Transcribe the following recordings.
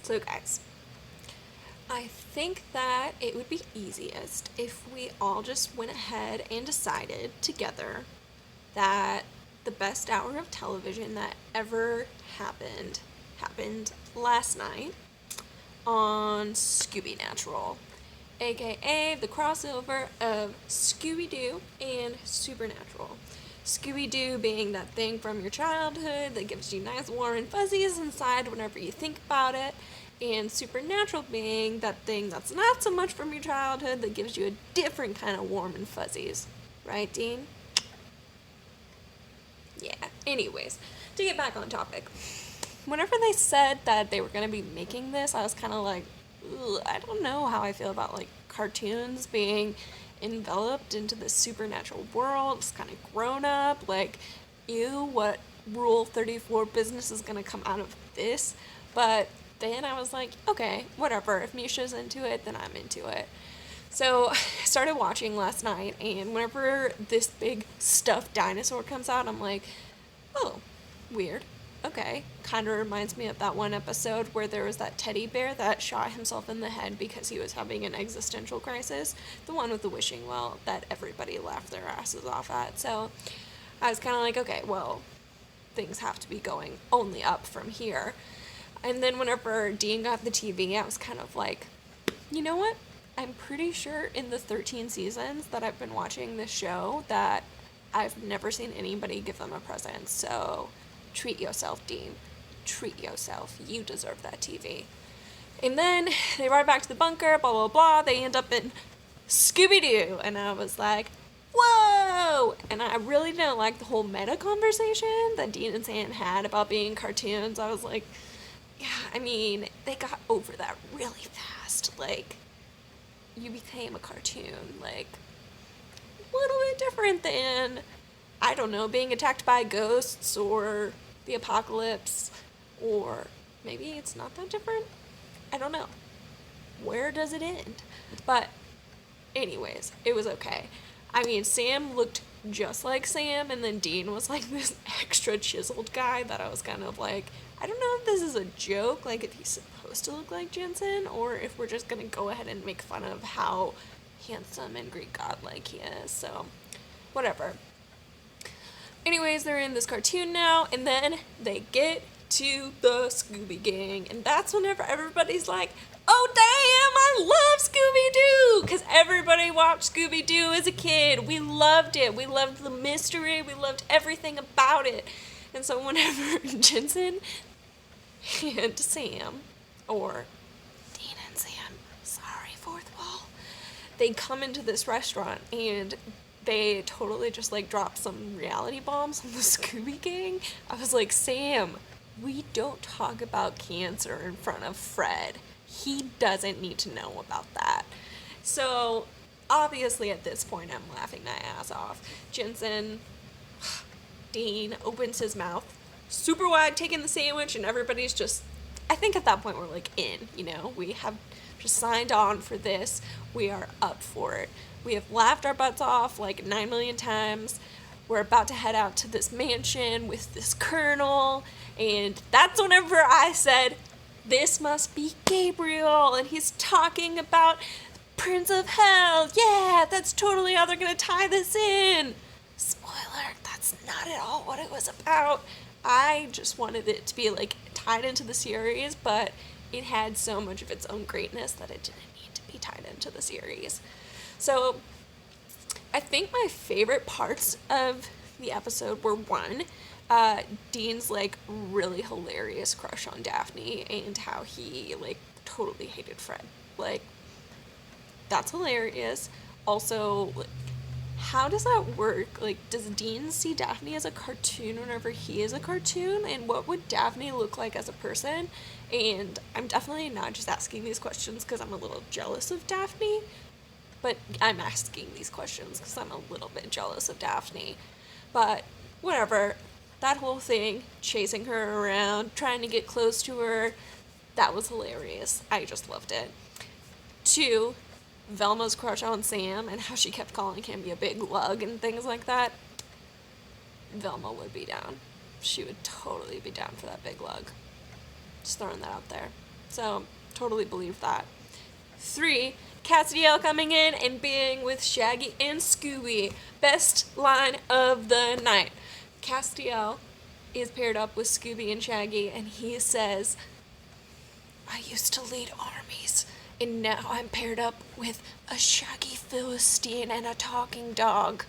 So guys, I think that it would be easiest if we all just went ahead and decided together that the best hour of television that ever happened last night on Scoobynatural, aka the crossover of Scooby-Doo and Supernatural. Scooby-Doo being that thing from your childhood that gives you nice warm and fuzzies inside whenever you think about it, and Supernatural being that thing that's not so much from your childhood that gives you a different kind of warm and fuzzies. Right, Dean? Yeah. Anyways, to get back on topic. Whenever they said that they were going to be making this, I was kind of like, I don't know how I feel about, like, cartoons being enveloped into this supernatural world. It's kind of grown up. Like, ew, what Rule 34 business is going to come out of this? But then I was like, okay, whatever. If Misha's into it, then I'm into it. So I started watching last night, and whenever this big stuffed dinosaur comes out, I'm like, oh, weird. Okay. Kind of reminds me of that one episode where there was that teddy bear that shot himself in the head because he was having an existential crisis. The one with the wishing well that everybody laughed their asses off at. So I was kind of like, okay, well, things have to be going only up from here. And then whenever Dean got the TV, I was kind of like, you know what? I'm pretty sure in the 13 seasons that I've been watching this show that I've never seen anybody give them a present. So treat yourself, Dean. Treat yourself. You deserve that TV. And then they ride back to the bunker, blah, blah, blah. They end up in Scooby-Doo. And I was like, whoa! And I really didn't like the whole meta conversation that Dean and Sam had about being cartoons. I was like, yeah, I mean, they got over that really fast. Like, you became a cartoon. Like, a little bit different than, I don't know, being attacked by ghosts or the apocalypse, or maybe it's not that different. I don't know. Where does it end? But anyways, it was okay. I mean, Sam looked just like Sam, and then Dean was like this extra chiseled guy that I was kind of like, I don't know if this is a joke, like if he's supposed to look like Jensen, or if we're just gonna go ahead and make fun of how handsome and Greek godlike he is. So whatever. Anyways, they're in this cartoon now, and then they get to the Scooby Gang, and that's whenever everybody's like, oh damn, I love Scooby-Doo, because everybody watched Scooby-Doo as a kid. We loved it. We loved the mystery. We loved everything about it. And so whenever Jensen and Sam, or Dean and Sam, sorry, fourth wall, they come into this restaurant, and they totally just, like, drop some reality bombs on the Scooby Gang. I was like, Sam, we don't talk about cancer in front of Fred. He doesn't need to know about that. So, obviously, at this point, I'm laughing my ass off. Jensen, Dean, opens his mouth super wide, taking the sandwich, and everybody's just, I think at that point, we're, like, in, you know? We have just signed on for this. We are up for it. We have laughed our butts off like 9 million times. We're about to head out to this mansion with this colonel. And that's whenever I said, this must be Gabriel. And he's talking about Prince of Hell. Yeah, that's totally how they're going to tie this in. Spoiler, that's not at all what it was about. I just wanted it to be like tied into the series, but it had so much of its own greatness that it didn't need to be tied into the series. So, I think my favorite parts of the episode were, one, Dean's, like, really hilarious crush on Daphne, and how he, like, totally hated Fred. Like, that's hilarious. Also, like, how does that work? Like, does Dean see Daphne as a cartoon whenever he is a cartoon? And what would Daphne look like as a person? And I'm definitely not just asking these questions because I'm a little jealous of Daphne. But I'm asking these questions because I'm a little bit jealous of Daphne. But whatever. That whole thing, chasing her around, trying to get close to her, that was hilarious. I just loved it. 2, Velma's crush on Sam and how she kept calling him a big lug and things like that. Velma would be down. She would totally be down for that big lug. Just throwing that out there. So, totally believe that. 3, Castiel coming in and being with Shaggy and Scooby. Best line of the night. Castiel is paired up with Scooby and Shaggy, and he says, I used to lead armies, and now I'm paired up with a shaggy Philistine and a talking dog.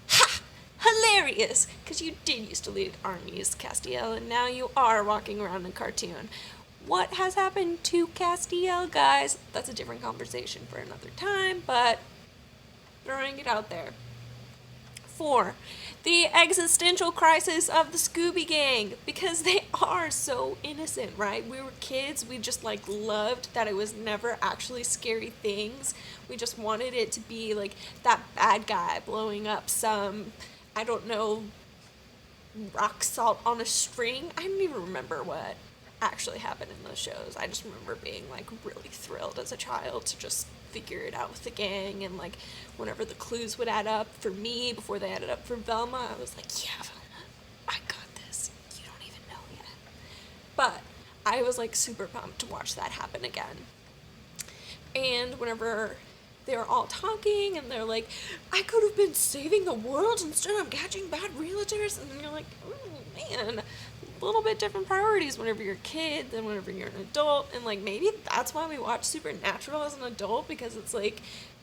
Ha! Hilarious! Because you did used to lead armies, Castiel, and now you are walking around in a cartoon. What has happened to Castiel, guys? That's a different conversation for another time, but throwing it out there. 4, the existential crisis of the Scooby Gang, because they are so innocent, right? We were kids, we just loved that it was never actually scary things. We just wanted it to be that bad guy blowing up some, I don't know, rock salt on a string. I don't even remember what actually happened in those shows. I just remember being really thrilled as a child to just figure it out with the gang, and whenever the clues would add up for me before they added up for Velma, I was yeah, Velma, I got this. You don't even know yet. But I was super pumped to watch that happen again. And whenever they were all talking and they're I could have been saving the world instead of catching bad realtors, and you're oh man, a little bit different priorities whenever you're a kid than whenever you're an adult. And maybe that's why we watch Supernatural as an adult, because it's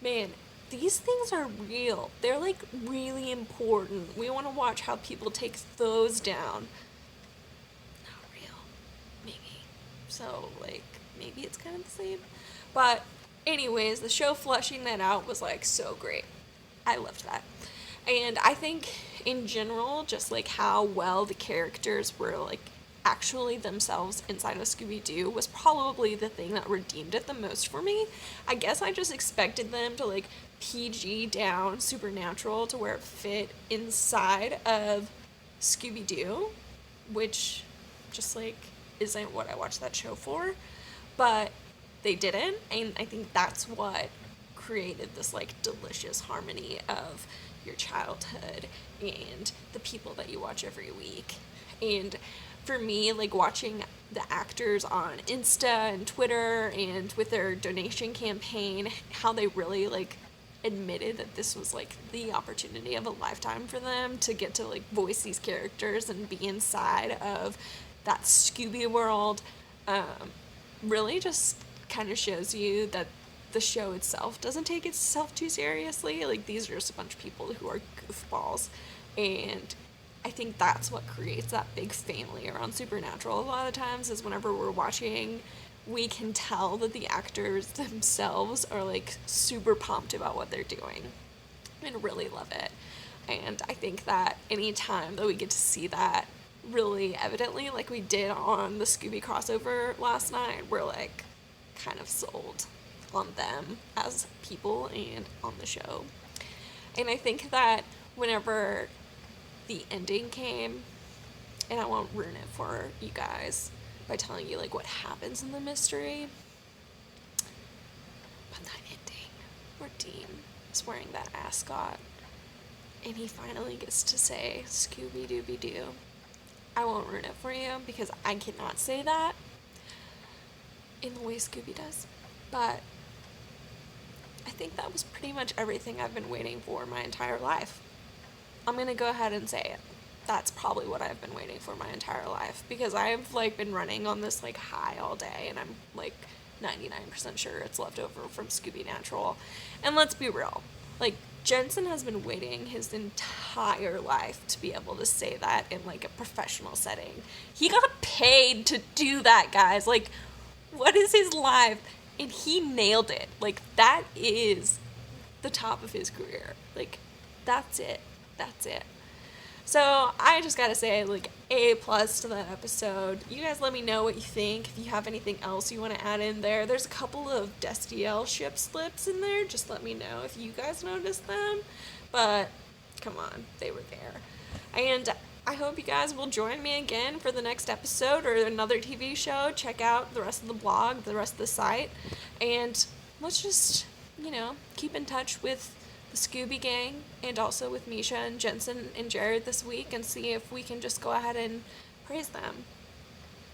man, these things are real. They're really important. We want to watch how people take those down. Not real, maybe. So maybe it's kind of the same. But anyways, the show fleshing that out was so great. I loved that. And I think in general, just how well the characters were actually themselves inside of Scooby-Doo was probably the thing that redeemed it the most for me. I guess I just expected them to PG down Supernatural to where it fit inside of Scooby-Doo, which just isn't what I watched that show for. But they didn't, and I think that's what created this delicious harmony of your childhood and the people that you watch every week. And for me, watching the actors on Insta and Twitter and with their donation campaign, how they really admitted that this was the opportunity of a lifetime for them to get to voice these characters and be inside of that Scooby world, really just kind of shows you that the show itself doesn't take itself too seriously. These are just a bunch of people who are goofballs, and I think that's what creates that big family around Supernatural a lot of times, is whenever we're watching, we can tell that the actors themselves are super pumped about what they're doing and really love it. And I think that any time that we get to see that really evidently, we did on the Scooby crossover last night, we're kind of sold on them as people and on the show. And I think that whenever the ending came, and I won't ruin it for you guys by telling you what happens in the mystery, but that ending where Dean is wearing that ascot and he finally gets to say Scooby-Dooby-Doo, I won't ruin it for you because I cannot say that in the way Scooby does. But I think that was pretty much everything I've been waiting for my entire life. I'm going to go ahead and say it. That's probably what I've been waiting for my entire life, because I've been running on this high all day, and I'm 99% sure it's left over from Scoobynatural. And let's be real, Jensen has been waiting his entire life to be able to say that in a professional setting. He got paid to do that, guys. What is his life? And he nailed it. That is the top of his career. That's it. That's it. So I just gotta say, A+ to that episode. You guys let me know what you think. If you have anything else you want to add in there. There's a couple of Destiel ship slips in there. Just let me know if you guys noticed them. But come on, they were there. And I hope you guys will join me again for the next episode or another TV show. Check out the rest of the blog, the rest of the site. And let's just, keep in touch with the Scooby Gang and also with Misha and Jensen and Jared this week, and see if we can just go ahead and praise them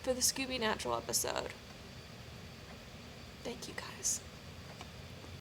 for the Scoobynatural episode. Thank you guys.